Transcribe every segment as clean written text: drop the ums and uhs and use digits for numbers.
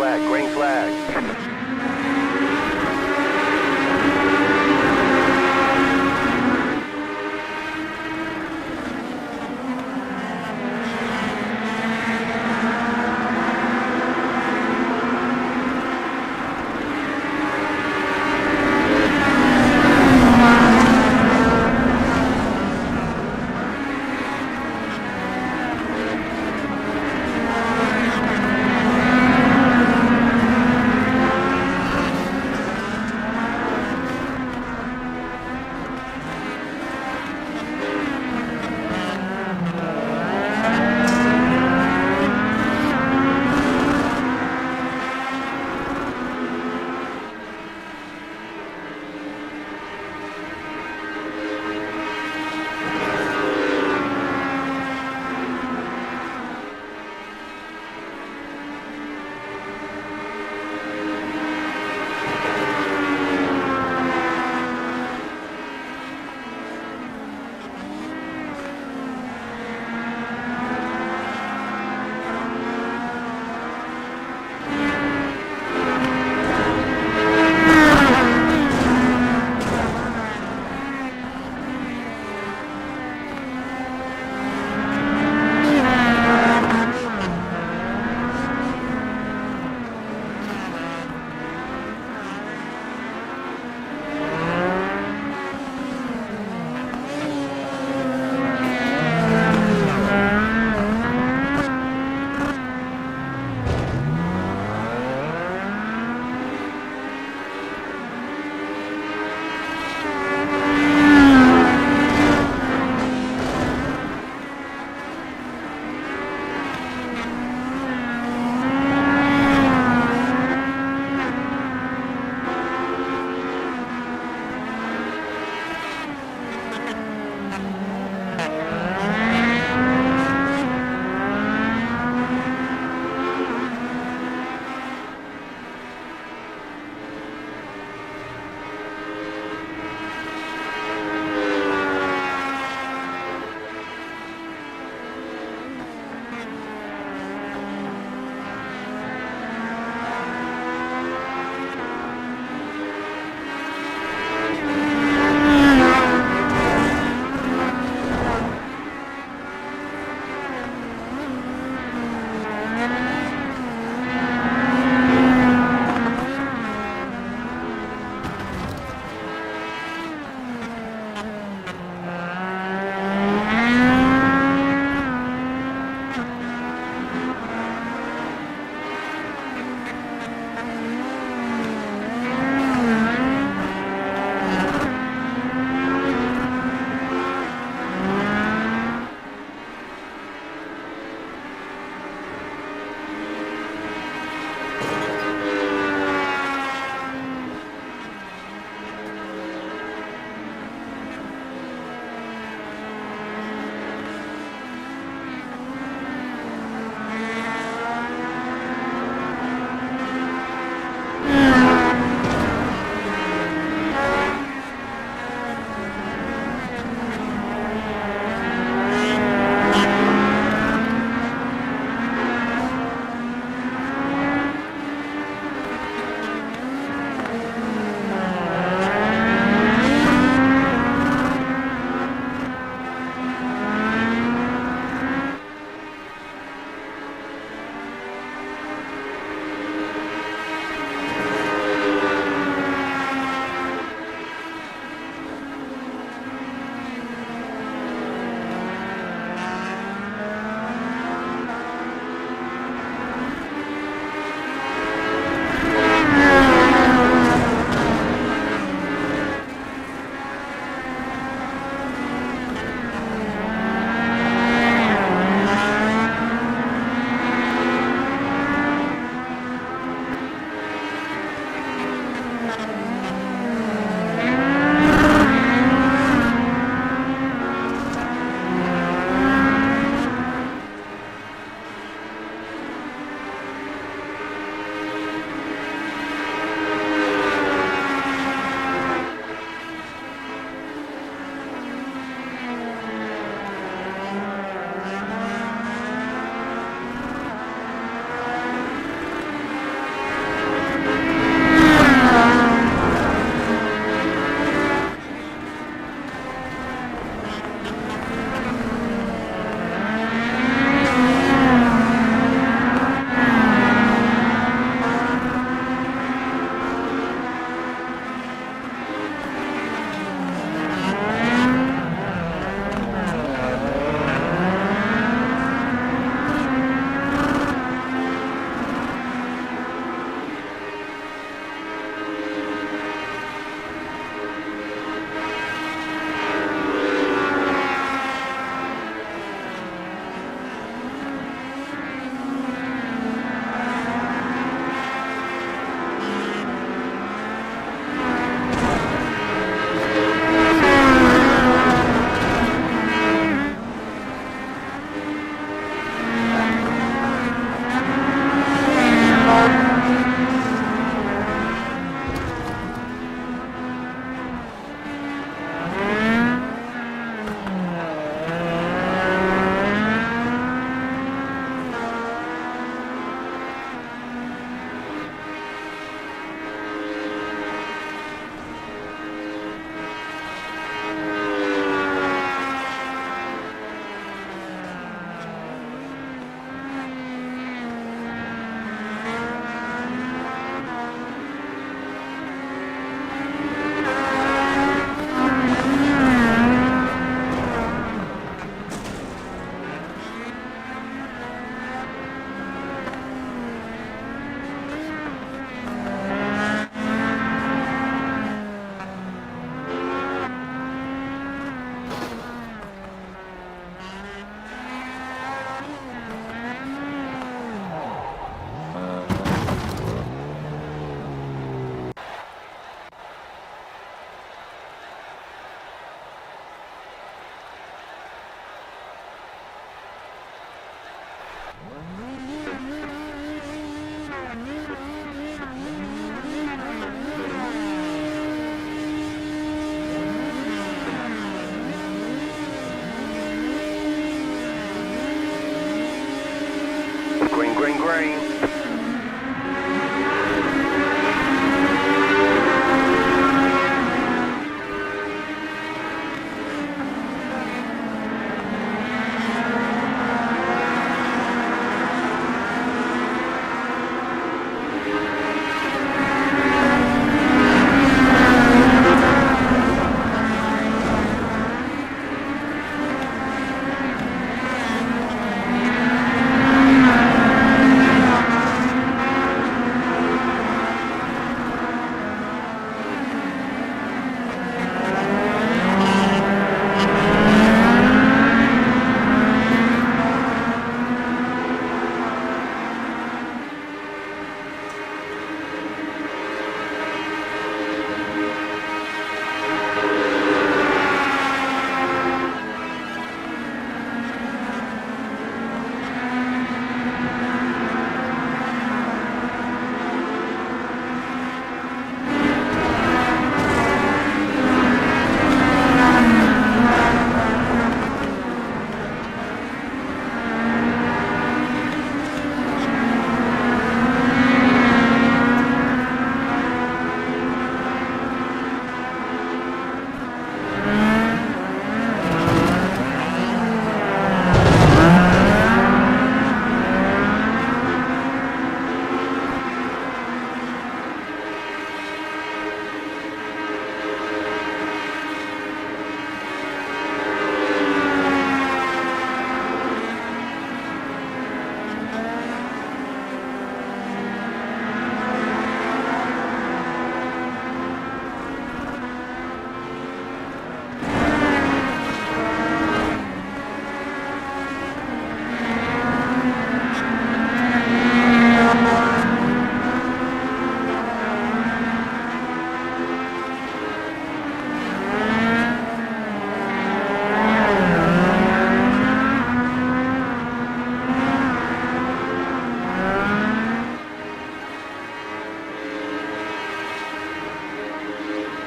flag, green flag.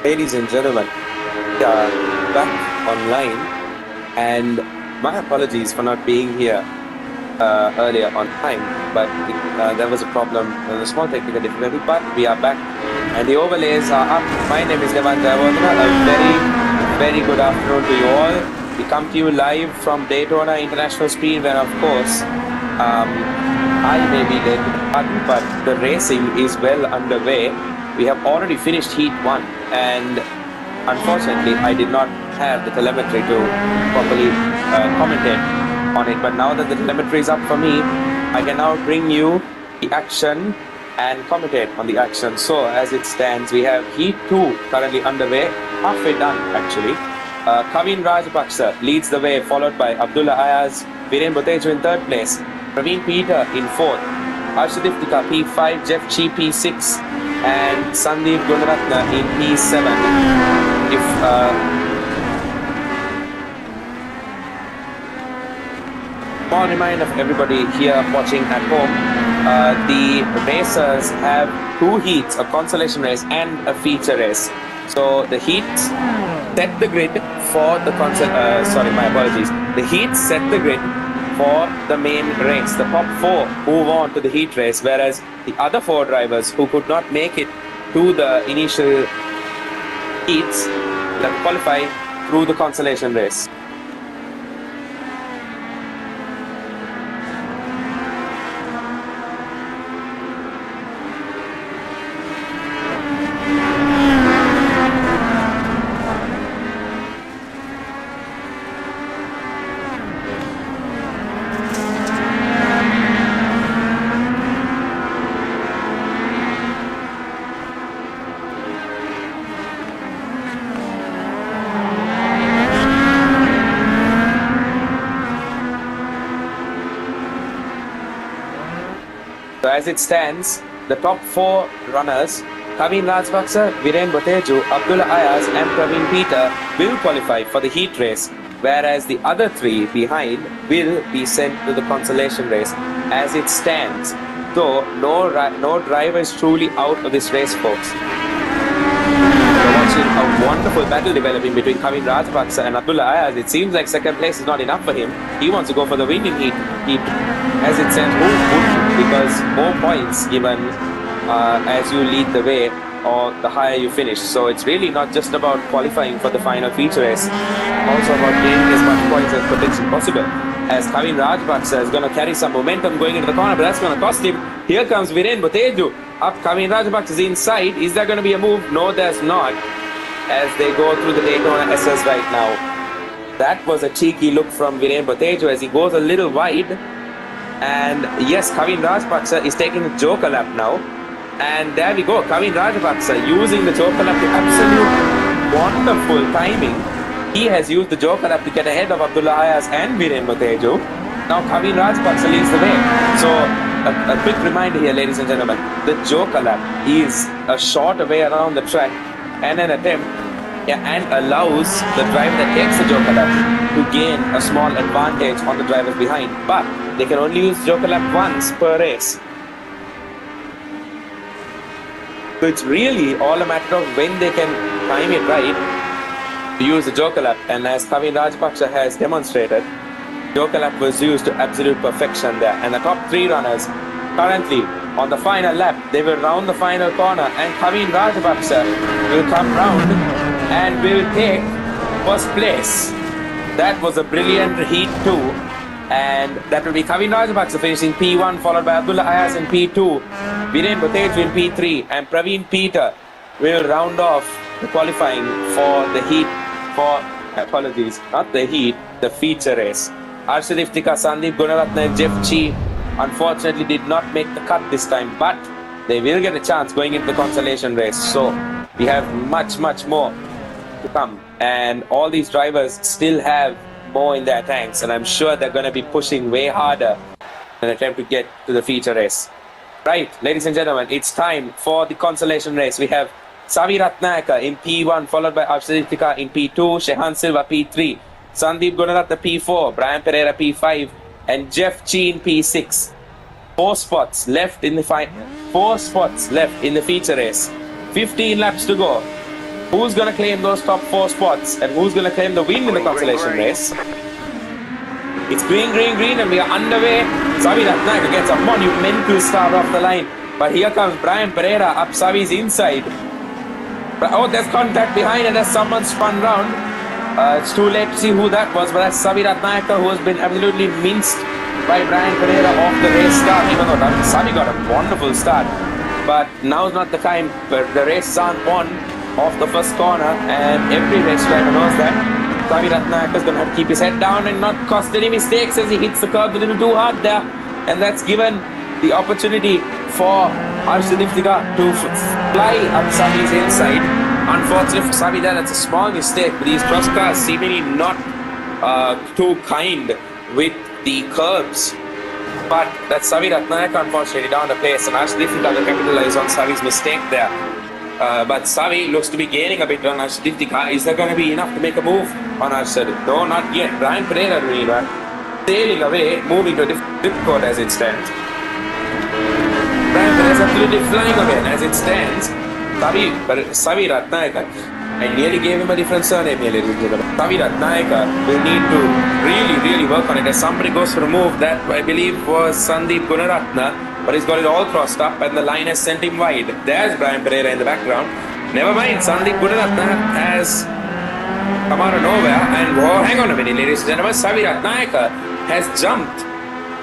Ladies and gentlemen, we are back online, and my apologies for not being here earlier on time, but there was a problem, a small technical difficulty, but we are back, and the overlays are up. My name is Devan Jayawardena. A very good afternoon to you all. We come to you live from Daytona International Speedway, and of course, I may be late to the party, but the racing is well underway. We have already finished Heat 1, and unfortunately, I did not have the telemetry to properly commentate on it. But now that the telemetry is up for me, I can now bring you the action and commentate on the action. So, as it stands, we have Heat 2 currently underway, halfway done actually. Kavin Rajapaksa leads the way, followed by Abdullah Ayaz, Viren Botejo in third place, Praveen Peter in fourth, Arshadip Tika P5, Jeff Chi P6, and Sandeep Gunaratna in P7. Small reminder for everybody here watching at home, the racers have two heats, a consolation race and a feature race. So the heats set the grid for the The heats set the grid for the main race. The top four move on to the heat race, whereas the other four drivers who could not make it to the initial heats that qualify through the consolation race. So as it stands, the top four runners, Kavin Rajapaksa, Viren Botejo, Abdullah Ayaz and Praveen Peter will qualify for the heat race, whereas the other three behind will be sent to the consolation race as it stands. So no driver is truly out of this race, folks. We're watching a wonderful battle developing between Kavin Rajapaksa and Abdullah Ayaz. It seems like second place is not enough for him. He wants to go for the winning heat. As it stands, who wouldn't? Because more points given as you lead the way or the higher you finish. So it's really not just about qualifying for the final feature race, also about gaining as much points as potentially possible. As Kavin Rajapaksa is going to carry some momentum going into the corner, but that's going to cost him. Here comes Viren Botejo. Up, Kavin Rajapaksa is inside. Is there going to be a move? No, there's not. As they go through the Daytona SS right now. That was a cheeky look from Viren Botejo as he goes a little wide. And yes, Kavin Rajapaksa is taking a joker lap now. And there we go, Kavin Rajapaksa using the joker lap to absolute wonderful timing. He has used the joker lap to get ahead of Abdullah Ayaz and Viren Botejo. Now Kavin Rajapaksa leads the way. So a quick reminder here, ladies and gentlemen, the joker lap is a shorter way around the track and an attempt and allows the driver that takes the joker lap to gain a small advantage on the drivers behind. But they can only use joker lap once per race. So it's really all a matter of when they can time it right to use the joker lap. And as Kavin Rajapaksa has demonstrated, joker lap was used to absolute perfection there. And the top three runners currently on the final lap, they will round the final corner and Kavin Rajapaksa will come round and will take first place. That was a brilliant heat 2, and that will be Kavin Rajapaksa finishing P1, followed by Abdullah Ayaz in P2, Viren Botejo in P3, and Praveen Peter will round off the qualifying for the heat, the feature race. Arshadip Tika, Sandeep Gunaratna and Jeff Chi unfortunately did not make the cut this time, but they will get a chance going into the consolation race. So we have much more to come, and all these drivers still have more in their tanks, and I'm sure they're going to be pushing way harder in an attempt to get to the feature race. Right, ladies and gentlemen, it's time for the consolation race. We have Savi Ratnayaka in P1, followed by Arshadip Tika in P2, Shehan Silva P3, Sandeep Gunaratna P4, Brian Pereira P5, and Jeff Chi in P6. 4 spots left in the feature race. 15 laps to go. Who's going to claim those top 4 spots and who's going to claim the win in the consolation race? It's green, green, green, and we are underway. Savi Ratnayaka gets a monumental start off the line. But here comes Brian Pereira up Savi's inside. Oh, there's contact behind and there's someone spun round. It's too late to see who that was, but that's Savi Ratnayaka, who has been absolutely minced by Brian Pereira off the race start, even though Savi got a wonderful start. But now's not the time. The races aren't won off the first corner, and every race driver knows that. Savi Ratnayaka is going to have to keep his head down and not cost any mistakes as he hits the curb a little too hard there. And that's given the opportunity for Arshadiftika to fly up Savi's inside. Unfortunately for Savi there, that's a small mistake. But these cross cars seemingly not too kind with the curbs. But that's Savi Ratnayaka unfortunately down the pace, and Arshadiftika will capitalize on Savi's mistake there. But Savi looks to be gaining a bit on Arshadiftika. Is there going to be enough to make a move on Arshadiftika? No, not yet. Brian Pereira really sailing away, moving to a different zip code as it stands. Brian Pereira is absolutely flying again as it stands. Savi Ratnayaka, I nearly gave him a different surname here, ladies and gentlemen. Savi Ratnayaka will need to really work on it. As somebody goes for a move, that I believe was Sandeep Gunaratna, but he's got it all crossed up and the line has sent him wide. There's Brian Pereira in the background. Never mind, Sandeep Gunaratna has come out of nowhere, and oh, hang on a minute, ladies and gentlemen, Savi Ratnayaka has jumped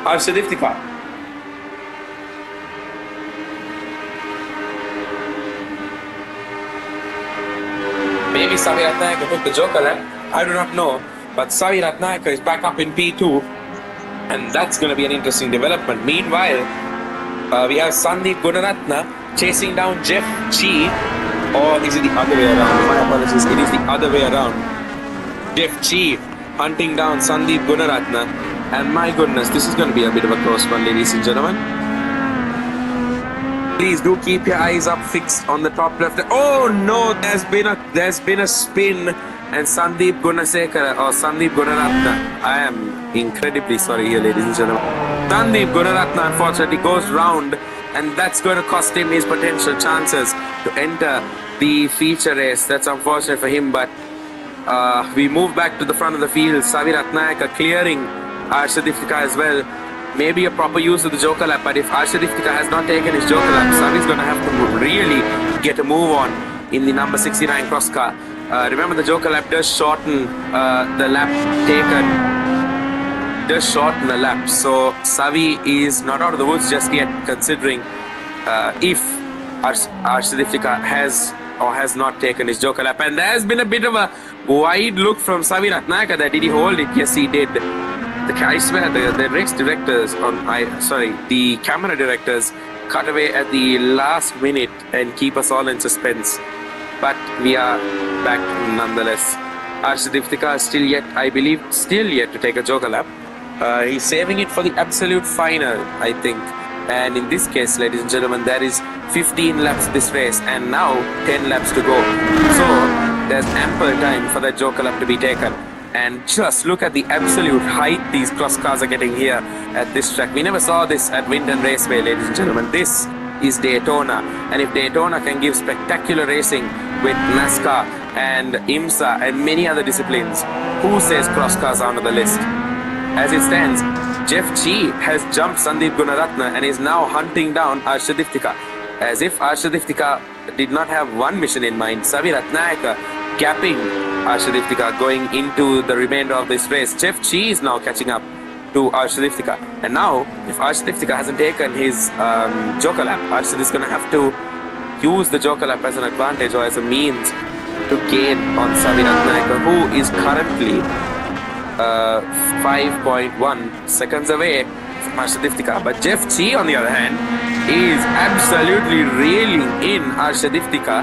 Arshadiftika. Maybe Savi Ratnayaka took the joker lap, I do not know, but Savi Ratnayaka is back up in P2, and that's going to be an interesting development. Meanwhile, we have Sandeep Gunaratna chasing down Jeff Chi, or is it the other way around? My apologies, it is the other way around. Jeff Chi hunting down Sandeep Gunaratna, and my goodness, this is going to be a bit of a close one, ladies and gentlemen. Please do keep your eyes up fixed on the top left. Oh no, there's been a spin, and Sandeep Gunaratna. I am incredibly sorry here, ladies and gentlemen. Sandeep Gunaratna unfortunately goes round, and that's going to cost him his potential chances to enter the feature race. That's unfortunate for him, but we move back to the front of the field. Savi Ratnayaka clearing Arshadiftika as well. Maybe a proper use of the joker lap, but if Arshadiftika has not taken his joker lap, Savi's going to have to really get a move on in the number 69 cross car. Remember, the joker lap does shorten the lap taken, does shorten the lap. So Savi is not out of the woods just yet, considering if Arshadiftika has or has not taken his joker lap. And there has been a bit of a wide look from Savi Ratnayaka there. Did he hold it? Yes, he did. I swear the race directors the camera directors cut away at the last minute and keep us all in suspense. But we are back nonetheless. Arshadiftika is still yet to take a joker lap. He's saving it for the absolute final, I think. And in this case, ladies and gentlemen, there is 15 laps this race and now 10 laps to go. So there's ample time for that joker lap to be taken. And just look at the absolute height these cross cars are getting here at this track. We never saw this at Winton Raceway, ladies and gentlemen. This is Daytona. And if Daytona can give spectacular racing with NASCAR and IMSA and many other disciplines, who says cross cars are on the list? As it stands, Jeff Chi has jumped Sandeep Gunaratna and is now hunting down Arshadiftika. As if Arshadiftika did not have one mission in mind. Savi Ratnayaka gapping Arshadiftika going into the remainder of this race. Jeff Chi is now catching up to Arshadiftika. And now, if Arshadiftika hasn't taken his joker lap, Arshad is going to have to use the joker lap as an advantage or as a means to gain on Savi Ratnayaka, who is currently 5.1 seconds away from Arshadiftika. But Jeff Chi, on the other hand, is absolutely reeling in Arshadiftika.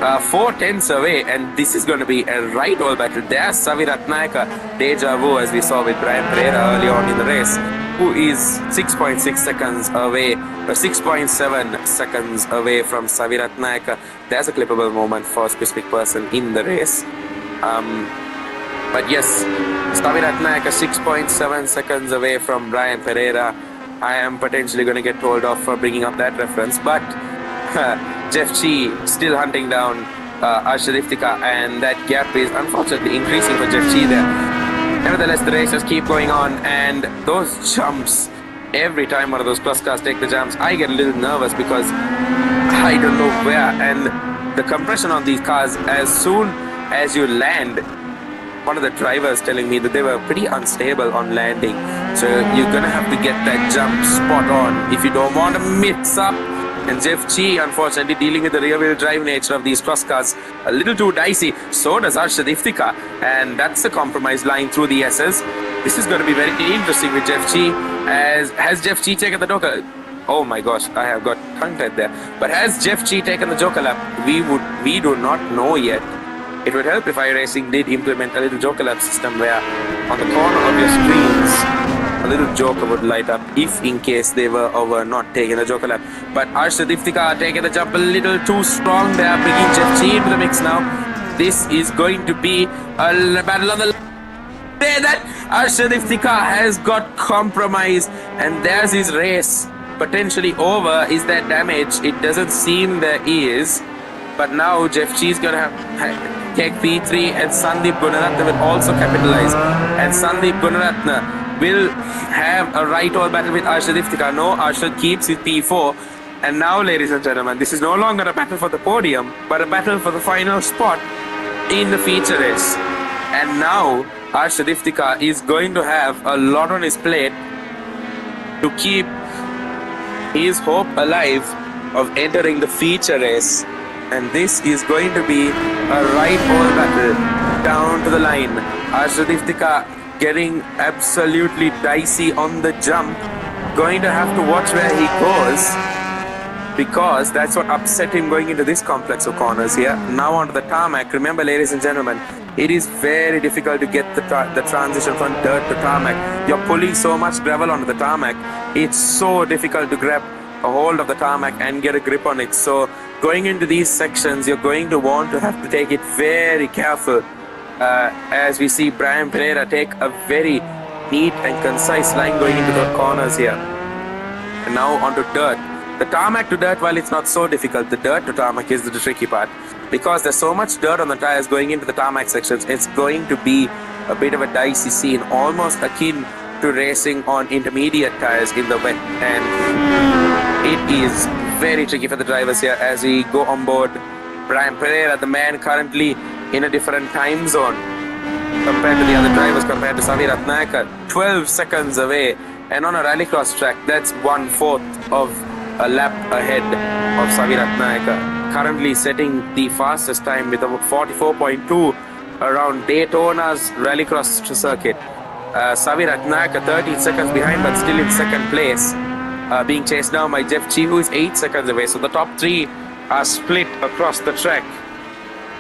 4/10 away, and this is going to be a right all battle. There's Savi Ratnayaka, deja vu as we saw with Brian Pereira early on in the race, who is 6.6 seconds away, or 6.7 seconds away from Savi Ratnayaka. There's a clippable moment for a specific person in the race. But yes, Savi Ratnayaka 6.7 seconds away from Brian Pereira. I am potentially going to get told off for bringing up that reference, but Jeff Chi still hunting down Arshadiftika, and that gap is unfortunately increasing for Jeff Chi there. Nevertheless, the races keep going on, and those jumps, every time one of those cross cars take the jumps, I get a little nervous because I don't know where, and the compression on these cars, as soon as you land, one of the drivers telling me that they were pretty unstable on landing. So you're gonna have to get that jump spot on if you don't want to mix up. And Jeff Chi, unfortunately, dealing with the rear-wheel drive nature of these cross cars, a little too dicey. So does Arshadiftika, and that's the compromise line through the SS. This is going to be very interesting with Jeff Chi. Has Jeff Chi taken the Joker? Oh my gosh, I have got tongue-tied there. But has Jeff Chi taken the Joker lap? We do not know yet. It would help if iRacing did implement a little Joker lap system where on the corner of your screens, a little Joker would light up if in case they were or were not taking the Joker lap. But Arshadiftika taking the jump a little too strong. They are bringing Jeff Chi into the mix now. This is going to be a battle on the way that Arshadiftika has got compromised, and there's his race potentially over. Is there damage? It doesn't seem there is. But now Jeff Chi is going to have take P3, and Sandeep Gunaratna will also capitalize. And Sandeep Gunaratna will have a right-all battle with Arshadiftika. No, Arshad keeps his P4. And now, ladies and gentlemen, this is no longer a battle for the podium, but a battle for the final spot in the feature race. And now, Arshadiftika is going to have a lot on his plate to keep his hope alive of entering the feature race. And this is going to be a right-all battle down to the line. Arshadiftika getting absolutely dicey on the jump. Going to have to watch where he goes, because that's what upset him going into this complex of corners here. Now onto the tarmac. Remember, ladies and gentlemen, it is very difficult to get the transition from dirt to tarmac. You're pulling so much gravel onto the tarmac. It's so difficult to grab a hold of the tarmac and get a grip on it. So going into these sections, you're going to want to have to take it very careful. As we see Brian Pereira take a very neat and concise line going into the corners here. And now onto dirt. The tarmac to dirt, while it's not so difficult, the dirt to tarmac is the tricky part. Because there's so much dirt on the tires going into the tarmac sections, it's going to be a bit of a dicey scene, almost akin to racing on intermediate tires in the wet. And it is very tricky for the drivers here as we go on board. Brian Pereira, the man currently in a different time zone compared to the other drivers, compared to Savi Ratnayaka, 12 seconds away. And on a rallycross track, that's 1/4 of a lap ahead of Savi Ratnayaka. Currently setting the fastest time with about 44.2 around Daytona's rallycross circuit. Savi Ratnayaka 13 seconds behind, but still in second place. Being chased down by Jeff Chi, who is 8 seconds away. So the top three are split across the track.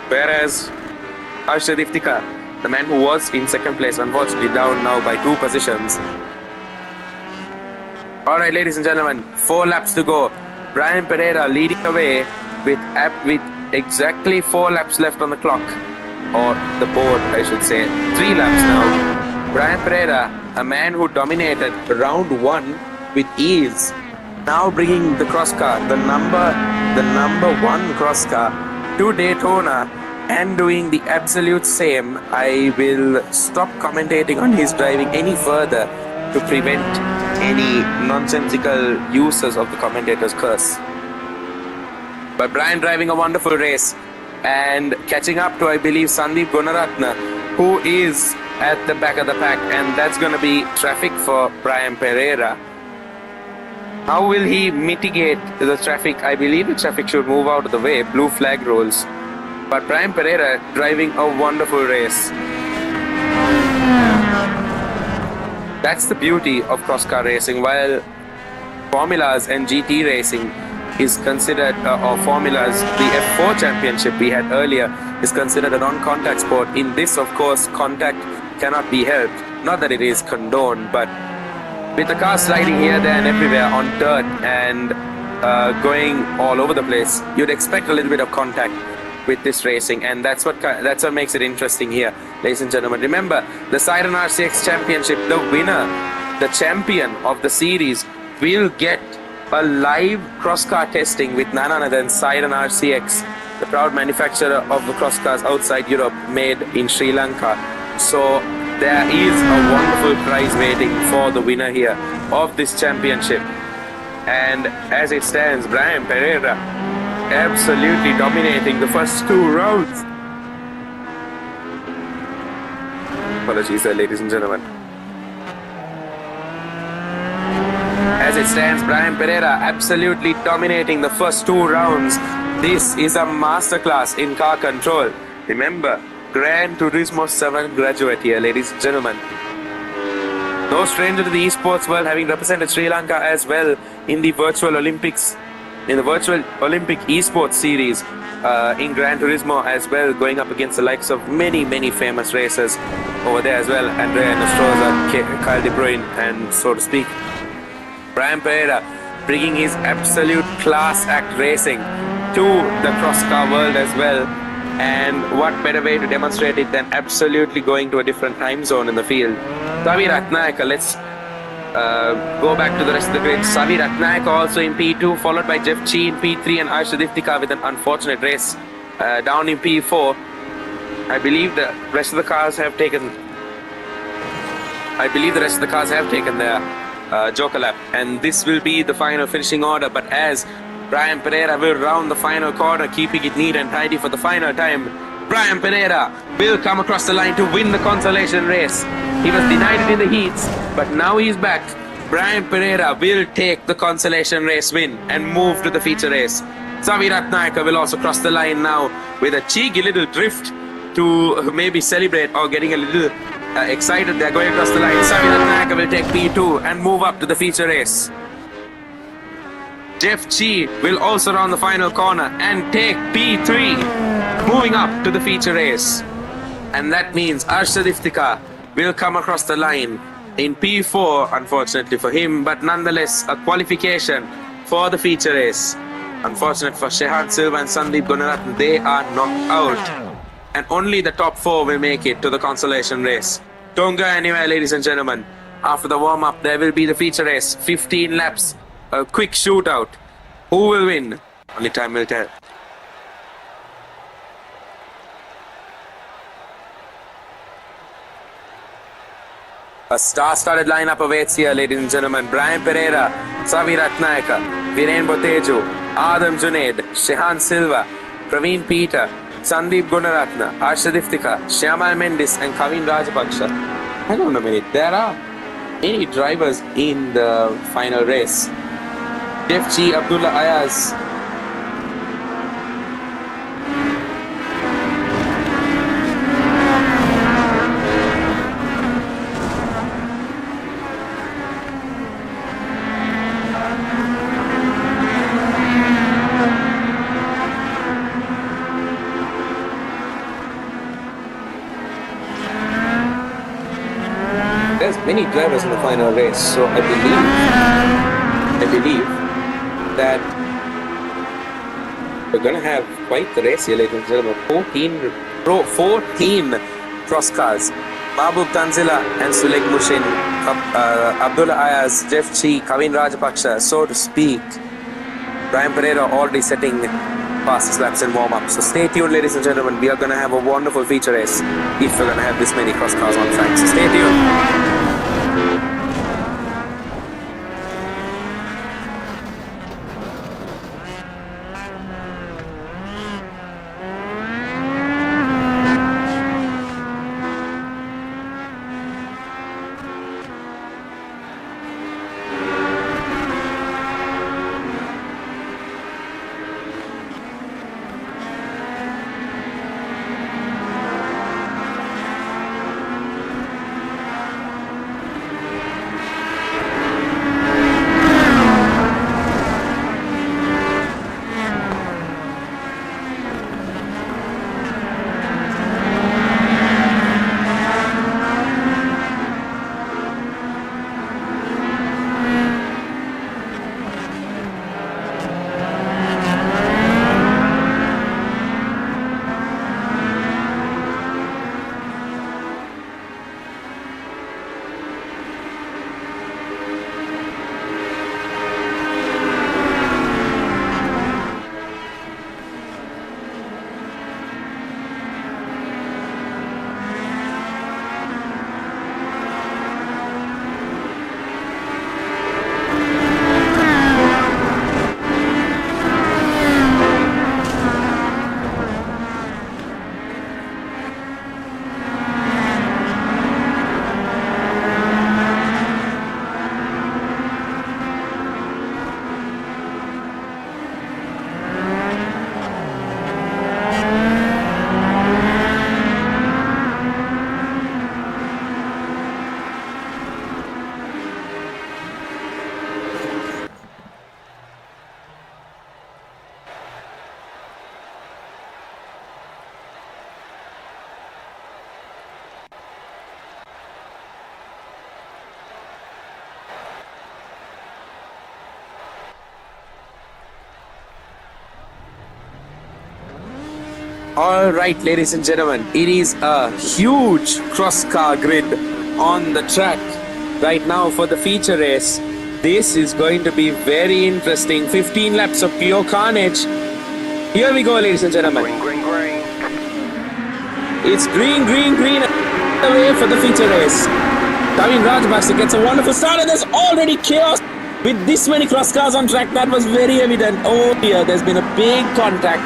Whereas Arshadiftika, the man who was in second place, unfortunately down now by 2 positions. Alright, ladies and gentlemen, 4 laps to go. Brian Pereira leading away with exactly 4 laps left on the clock. Or the board, I should say. 3 laps now. Brian Pereira, a man who dominated round 1 with ease, now bringing the cross car, the number 1 cross car, to Daytona and doing the absolute same. I will stop commentating on his driving any further to prevent any nonsensical uses of the commentator's curse. But Brian driving a wonderful race and catching up to, I believe, Sandeep Gunaratna, who is at the back of the pack, and that's going to be traffic for Brian Pereira. How will he mitigate the traffic? I believe the traffic should move out of the way. Blue flag rolls. But Brian Pereira driving a wonderful race. That's the beauty of cross-car racing. While formulas and GT racing is considered, or formulas, the F4 championship we had earlier is considered a non-contact sport. In this, of course, contact cannot be helped. Not that it is condoned, but with the car sliding here, there and everywhere on dirt and going all over the place, you'd expect a little bit of contact with this racing, and that's what makes it interesting here, ladies and gentlemen. Remember, the Syren RCX championship, the winner, the champion of the series, will get a live cross-car testing with none other than Syren RCX, the proud manufacturer of the cross cars outside Europe, made in Sri Lanka. So there is a wonderful prize waiting for the winner here of this championship. And as it stands, Brian Pereira absolutely dominating the first 2 rounds. Apologies there, ladies and gentlemen. As it stands, Brian Pereira absolutely dominating the first 2 rounds. This is a masterclass in car control. Remember, Gran Turismo 7 graduate here, ladies and gentlemen. No stranger to the esports world, having represented Sri Lanka as well in the virtual Olympics, in the virtual Olympic esports series in Gran Turismo as well, going up against the likes of many famous racers over there as well. Andrea Nostroza, Kyle De Bruyne, and so to speak. Brian Pereira bringing his absolute class act racing to the cross car world as well. And what better way to demonstrate it than absolutely going to a different time zone in the field. Savi Ratnayaka, let's go back to the rest of the grid. Savi Ratnayaka also in P2, followed by Jeff Chi in P3 and Arsha Diftika with an unfortunate race down in P4. I believe the rest of the cars have taken their joker lap, and this will be the final finishing order. But as Brian Pereira will round the final corner, keeping it neat and tidy for the final time, Brian Pereira will come across the line to win the consolation race. He was denied it in the heats, but now he's back. Brian Pereira will take the consolation race win and move to the feature race. Savi Ratnayaka will also cross the line now with a cheeky little drift to maybe celebrate or getting a little excited. They're going across the line. Savi Ratnayaka will take P2 and move up to the feature race. Jeff Chi will also round the final corner and take P3, moving up to the feature race. And that means Arsha Diftika will come across the line in P4, unfortunately for him, but nonetheless a qualification for the feature race. Unfortunate for Shehan Silva and Sandeep Gunaratne, they are knocked out. And only the top 4 will make it to the consolation race. Don't go anywhere, ladies and gentlemen. After the warm-up, there will be the feature race. 15 laps, a quick shootout. Who will win? Only time will tell. A star-studded lineup awaits here, ladies and gentlemen. Brian Pereira, Savi Ratnayaka, Viren Boteju, Adam Junaid, Shehan Silva, Praveen Peter, Sandeep Gunaratne, Arsha Diftika, Shyamal Mendis, and Kavin Rajapaksha. Hang on a minute, there are many drivers in the final race. Jeff Chi, Abdullah Ayaz, there's many drivers in the final race, so I believe that we're gonna have quite the race here, ladies and gentlemen. 14 cross cars. Mahbub Tanzila and Suleg Mushin, Abdullah Ayaz, Jeff Chi, Kavin Rajapaksha, so to speak. Brian Pereira already setting fastest laps and warm-up. So stay tuned, ladies and gentlemen. We are gonna have a wonderful feature race if we're gonna have this many cross cars on track. So stay tuned. Alright, ladies and gentlemen, it is a huge cross-car grid on the track right now for the feature race. This is going to be very interesting. 15 laps of pure carnage. Here we go, ladies and gentlemen. Green, green, green. It's green, green, green away for the feature race. Kavin Rajapaksa gets a wonderful start, and there's already chaos with this many cross cars on track. That was very evident. Oh dear, there's been a big contact,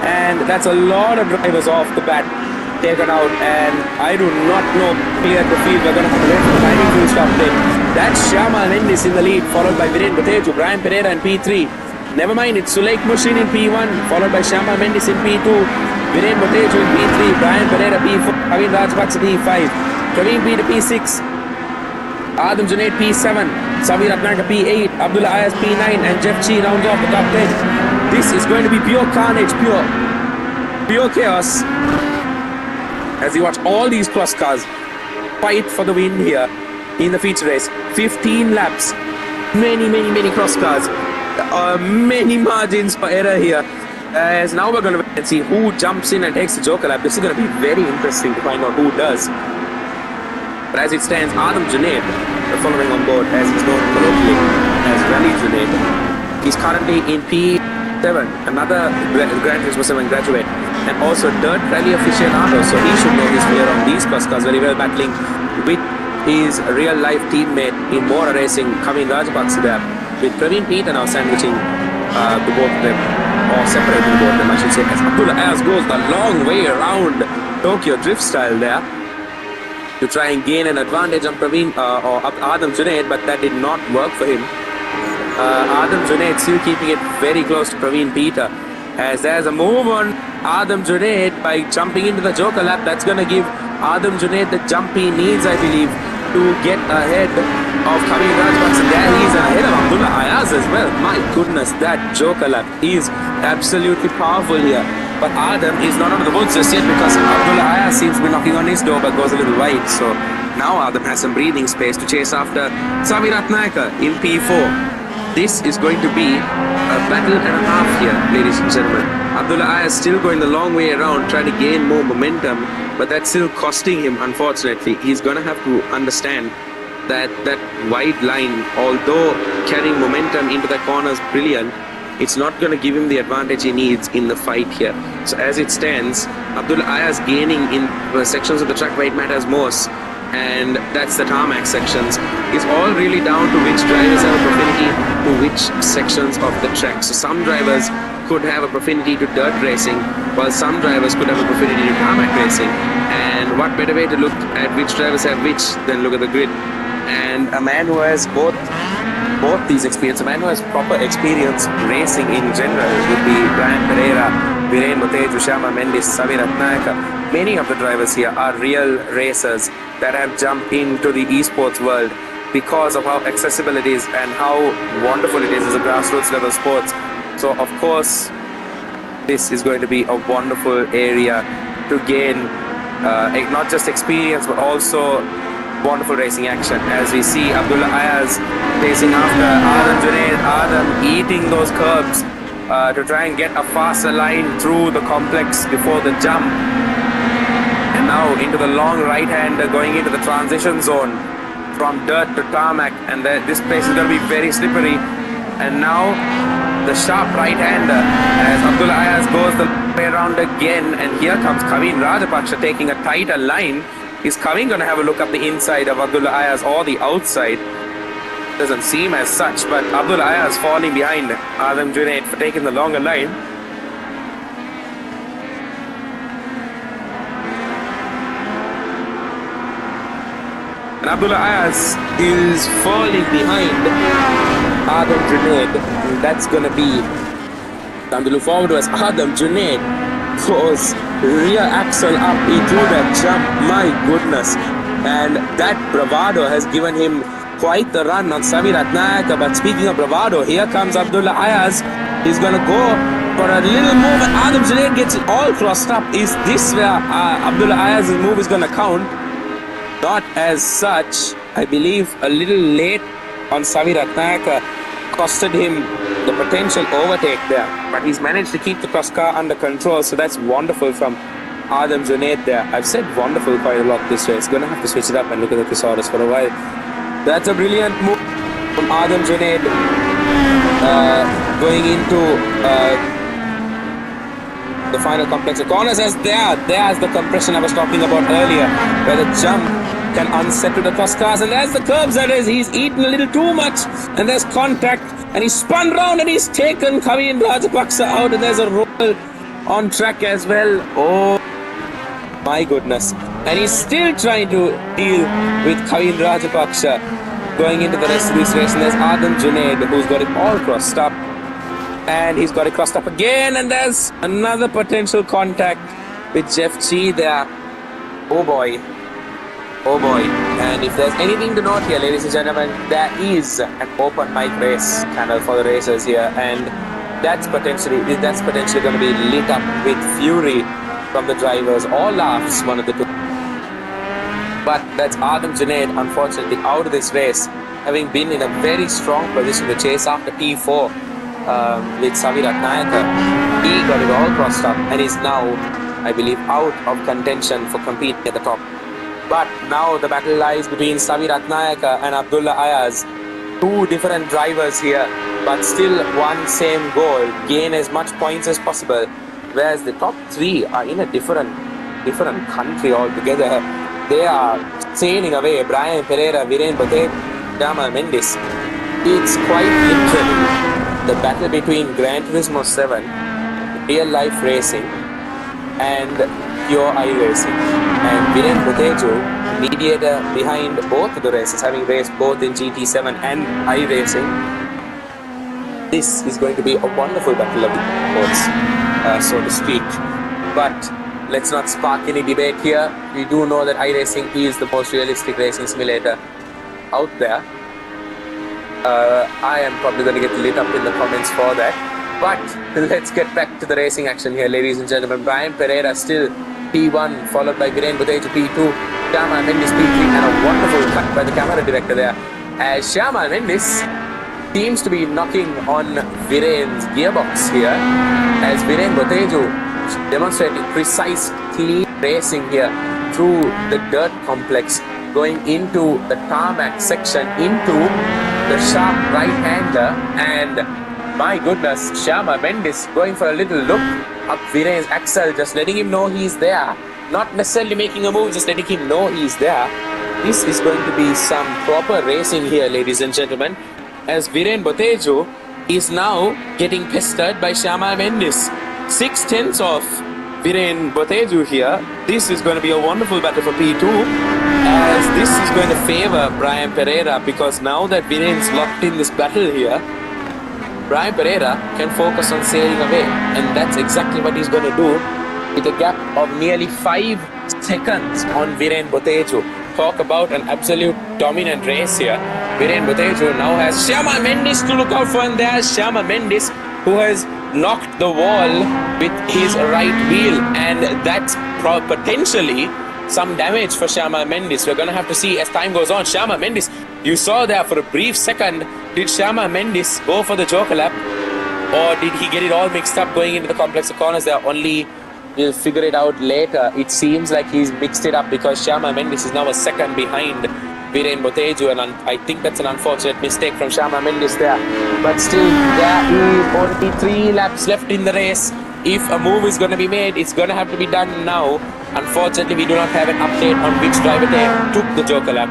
and that's a lot of drivers off the bat taken out, and I do not know clear the field. We're going to have to wait for the timing fuel stop then. That's Shyama Mendis in the lead, followed by Viren Boteju, Brian Pereira in P3. Never mind, it's Suleik Mushin in P1, followed by Shyama Mendis in P2, Viren Boteju in P3, Brian Pereira P4, Kavin Rajapaksa P5, Kavin P to P6, Adam Junaid P7, Savi Ratnaka P8, Abdullah Ayaz P9, and Jeff Chi rounds off the top 10. This is going to be pure carnage, pure chaos. As you watch all these cross cars fight for the win here in the feature race. 15 laps, many cross cars, many margins for error here. As now we're going to wait and see who jumps in and takes the Joker lap. This is going to be very interesting to find out who does. But as it stands, Adam Junaid, following on board as he's known colloquially as Rally Junaid. He's currently in P7, another Gran Turismo 7 graduate, and also dirt rally aficionado, so he should know his way around these cross cars very well, battling with his real life teammate in Mora Racing, Kavin Rajapaksa there, with Praveen Peter now sandwiching the both of them, or separating the both of them, I should say, as Abdullah Ayaz goes the long way around Tokyo Drift style there to try and gain an advantage on Praveen or Adam Junaid, but that did not work for him. Adam Junaid still keeping it very close to Praveen Peter, as there's a move on Adam Junaid by jumping into the Joker lap. That's going to give Adam Junaid the jump he needs, I believe, to get ahead of Kavin Rajapaksa. There he's ahead of Abdullah Ayaz as well. My goodness, that Joker lap is absolutely powerful here. But Adam is not out of the woods just yet, because Abdullah Ayaz seems to be knocking on his door but goes a little wide. So now Adam has some breathing space to chase after Savi Ratnaka in P4. This is going to be a battle and a half here, ladies and gentlemen. Abdullah Ayaz still going the long way around, trying to gain more momentum, but that's still costing him, unfortunately. He's going to have to understand that that wide line, although carrying momentum into the corner is brilliant, it's not going to give him the advantage he needs in the fight here. So as it stands, Abdullah Ayaz gaining in sections of the track where it matters most, and that's the tarmac sections. It's all really down to which drivers have a affinity to which sections of the track. So some drivers could have a affinity to dirt racing, while some drivers could have a affinity to tarmac racing. And what better way to look at which drivers have which than look at the grid. And a man who has both these experiences, a man who has proper experience racing in general, would be Brian Pereira, Viren Boteju, Shyama Mendis, Savi Ratnaka. Many of the drivers here are real racers that have jumped into the esports world because of how accessible it is and how wonderful it is as a grassroots level sports. So of course, this is going to be a wonderful area to gain not just experience but also wonderful racing action. As we see Abdullah Ayaz chasing after Adam Junaid, Adam eating those curbs to try and get a faster line through the complex before the jump. And now into the long right-hander going into the transition zone from dirt to tarmac, and this place is going to be very slippery. And now the sharp right-hander as Abdullah Ayaz goes the way around again, and here comes Kavin Rajapaksa taking a tighter line. Is Kavin going to have a look up the inside of Abdullah Ayaz or the outside? Doesn't seem as such, but Abdullah Ayaz falling behind Adam Junaid for taking the longer line. And Abdullah Ayaz is falling behind Adam Junaid. That's going to be time to look forward to as Adam Junaid goes rear axle up into that jump. My goodness. And that bravado has given him quite the run on Savi Ratnaka. But speaking of bravado, here comes Abdullah Ayaz. He's going to go for a little move, and Adam Junaid gets it all crossed up. Is this where Abdullah Ayaz's move is going to count? Not as such. I believe a little late on Savi Ratnaka costed him the potential overtake there, but he's managed to keep the cross car under control, so that's wonderful from Adam Junaid there. I've said wonderful quite a lot this race. Gonna have to switch it up and look at the thesaurus for a while. That's a brilliant move from Adam Junaid going into the final complex of corners. As there's the compression I was talking about earlier, where the jump can unsettle the cross cars, and there's the curbs. That is, he's eaten a little too much, and there's contact, and he's spun round and he's taken Kavin Rajapaksa out, and there's a roll on track as well. Oh my goodness. And he's still trying to deal with Kavin Rajapaksa going into the rest of this race. And there's Adam Junaid, who's got it all crossed up. And he's got it crossed up again. And there's another potential contact with Jeff Chi there. Oh boy. Oh boy. And if there's anything to note here, ladies and gentlemen, there is an open mic race channel for the racers here. And that's potentially going to be lit up with fury from the drivers, or laughs, one of the two. But that's Adam Junaid, unfortunately, out of this race, having been in a very strong position to chase after P4 with Savirat Nayaka. He got it all crossed up and is now, I believe, out of contention for competing at the top. But now the battle lies between Savirat Nayaka and Abdullah Ayaz. Two different drivers here, but still one same goal: gain as much points as possible. Whereas the top three are in a different country altogether. They are sailing away. Brian Pereira, Viren Bate, Dama Mendes. It's quite literally the battle between Gran Turismo 7, real life racing, and pure iRacing. And Viren Botejo, mediator behind both of the races, having raced both in GT7 and iRacing. This is going to be a wonderful battle of the sports, so to speak. But let's not spark any debate here. We do know that iRacing is the most realistic racing simulator out there. I am probably going to get lit up in the comments for that. But let's get back to the racing action here, ladies and gentlemen. Brian Pereira still P1, followed by Viren Botejo P2, Shyama Mendes P3, and a wonderful cut by the camera director there, as Shyama Mendes seems to be knocking on Viren's gearbox here, as Viren Botejo demonstrating precise, clean racing here through the dirt complex, going into the tarmac section, into the sharp right-hander, and my goodness, Shyama Mendes going for a little look up Viren's axle, just letting him know he's there. Not necessarily making a move, just letting him know he's there. This is going to be some proper racing here, ladies and gentlemen, as Viren Botejo is now getting pestered by Shyama Mendes. 6/10 of Viren Botejo here. This is going to be a wonderful battle for P2, as this is going to favor Brian Pereira, because now that Viren's locked in this battle here, Brian Pereira can focus on sailing away, and that's exactly what he's going to do with a gap of nearly 5 seconds on Viren Botejo. Talk about an absolute dominant race here. Viren Botejo now has Shyama Mendes to look out for, and there's Shyama Mendes, who has knocked the wall with his right wheel, and that's potentially some damage for Shyama Mendes. We're going to have to see as time goes on. Shyama Mendes, you saw there for a brief second, did Shyama Mendes go for the joker lap, or did he get it all mixed up going into the complex of corners there? Only we'll figure it out later. It seems like he's mixed it up, because Shyama Mendes is now a second behind Viren Botejo, and I think that's an unfortunate mistake from Shyama Mendes there. But still, there is only 3 laps left in the race. If a move is going to be made, it's going to have to be done now. Unfortunately, we do not have an update on which driver took the joker lap.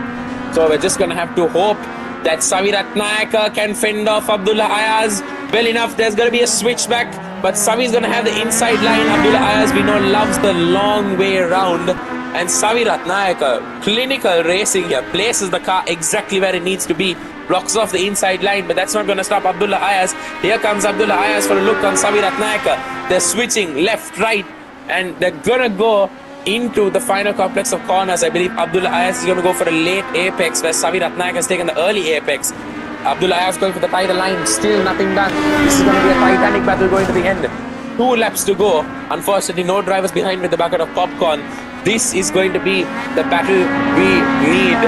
So we're just going to have to hope that Savirat Nayaka can fend off Abdullah Ayaz well enough. There's going to be a switchback, but Savi's going to have the inside line. Abdullah Ayaz, we know, loves the long way around. And Savirat Nayaka, clinical racing here, places the car exactly where it needs to be, blocks off the inside line, but that's not going to stop Abdullah Ayaz. Here comes Abdullah Ayaz for a look on Savirat Nayaka. They're switching left, right, and they're going to go into the final complex of corners. I believe Abdullah Ayaz is going to go for a late apex, where Savirat Nayaka has taken the early apex. Abdullah Ayaz going for the tighter line, still nothing done. This is going to be a titanic battle going to the end. 2 laps to go. Unfortunately, no drivers behind with the bucket of popcorn. This is going to be the battle we need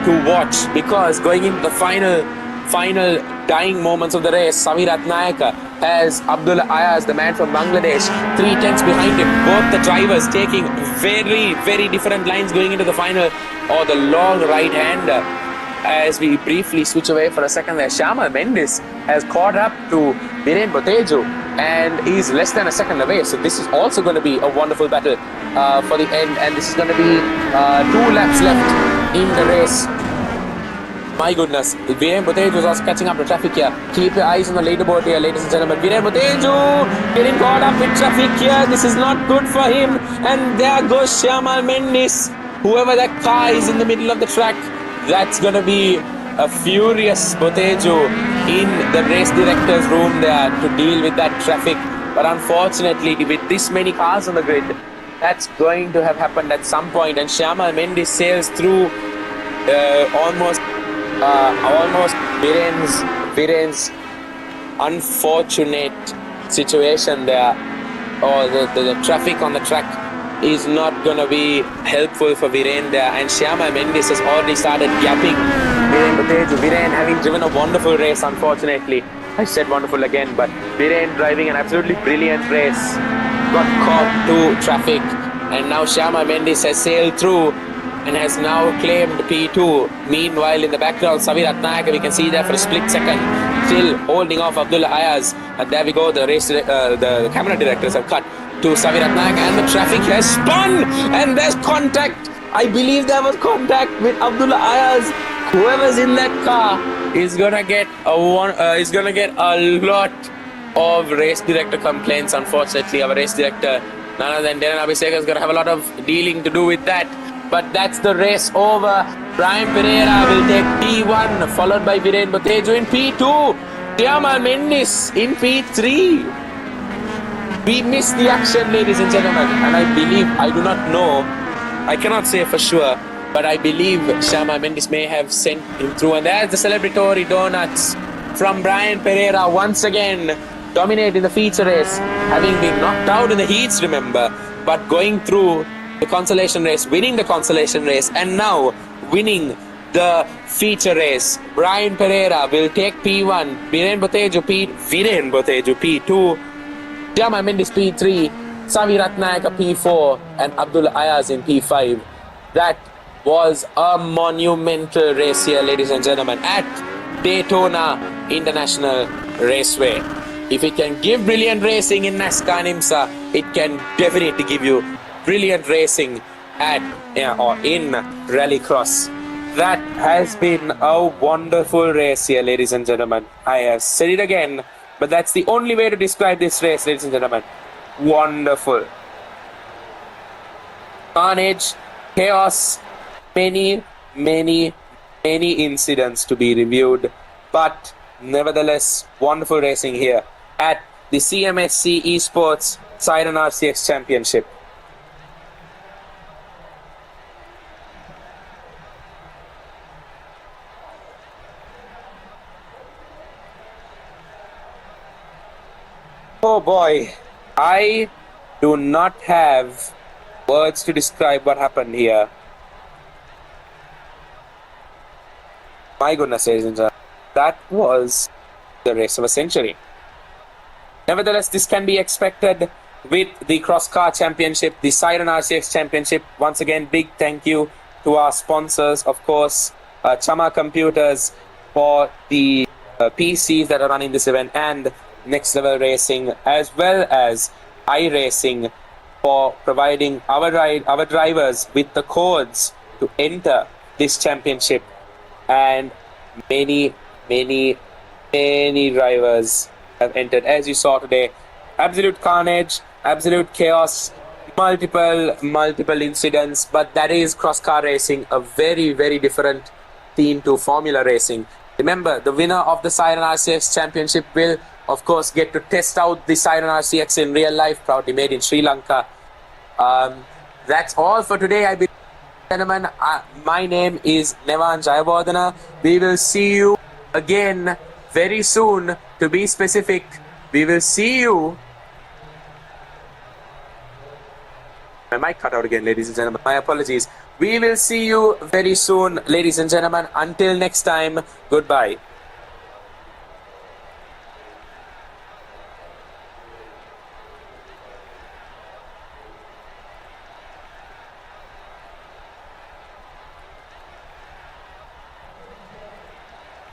to watch, because going into the final final dying moments of the race. Samir Ratnayaka has Abdullah Ayaz, the man from Bangladesh, 3 tenths behind him. Both the drivers taking very, very different lines going into the final. Oh, the long right hander. As we briefly switch away for a second there, Shyama Mendes has caught up to Viren Botejo and is less than a second away. So this is also going to be a wonderful battle for the end. And this is going to be 2 laps left in the race. My goodness, Viren Botejo is also catching up to traffic here. Keep your eyes on the leaderboard here, ladies and gentlemen. Viren Botejo getting caught up with traffic here. This is not good for him. And there goes Shyama Mendes. Whoever that car is in the middle of the track, that's going to be a furious Botejo in the race director's room there to deal with that traffic. But unfortunately, with this many cars on the grid, that's going to have happened at some point. And Shyama Mendes sails through almost Viren's unfortunate situation there. Or the traffic on the track is not going to be helpful for Viren there, and Shyama Mendes has already started gapping Viren Botejo. Viren having driven a wonderful race, unfortunately. I said wonderful again, but Viren driving an absolutely brilliant race got caught to traffic, and now Shyama Mendes has sailed through and has now claimed P2. Meanwhile, in the background, Samir Ratnayaka, we can see there for a split second, still holding off Abdullah Ayaz. And there we go, the camera directors have cut to Samir Ratnayaka, and the traffic has spun, and there's contact. I believe there was contact with Abdullah Ayaz. Whoever's in that car is gonna get a lot of race director complaints. Unfortunately, our race director, none other than Darren Abhishek, is gonna have a lot of dealing to do with that. But that's the race over. Brian Pereira will take P1, followed by Viren Botejo in P2. Shyama Mendes in P3. We missed the action, ladies and gentlemen. And I believe, I do not know, I cannot say for sure, but I believe Shyama Mendes may have sent him through. And there's the celebratory donuts from Brian Pereira once again, dominating the feature race, having been knocked out in the heats, remember, but going through the consolation race, winning the consolation race, and now winning the feature race. Brian Pereira will take P1, Viren Botejo P2, Shyama Mendes P3, Samir Ratnayaka P4, and Abdullah Ayaz in P5. That was a monumental race here, ladies and gentlemen, at Daytona International Raceway. If it can give brilliant racing in NASCAR and IMSA, it can definitely give you brilliant racing in Rallycross. That has been a wonderful race here, ladies and gentlemen. I have said it again, but that's the only way to describe this race, ladies and gentlemen. Wonderful. Carnage, chaos, many incidents to be reviewed, but nevertheless, wonderful racing here at the CMSC Esports Syren RCX Championship. Oh boy, I do not have words to describe what happened here. My goodness, ladies and gentlemen, that was the race of a century. Nevertheless, this can be expected with the Cross Car Championship, the Syren RCX Championship. Once again, big thank you to our sponsors, of course, Chama Computers for the PCs that are running this event, and Next Level Racing, as well as iRacing for providing our drivers with the codes to enter this championship. And many drivers have entered, as you saw today. Absolute carnage, absolute chaos, multiple incidents, but that is cross car racing, a very different theme to Formula racing. Remember, the winner of the Syren RCX Championship will, of course, get to test out the Syren RCX in real life, proudly made in Sri Lanka. That's all for today, I believe. Gentlemen, my name is Nevan Jayawardena. We will see you again very soon. To be specific, we will see you. My mic cut out again, ladies and gentlemen. My apologies. We will see you very soon, ladies and gentlemen. Until next time, goodbye.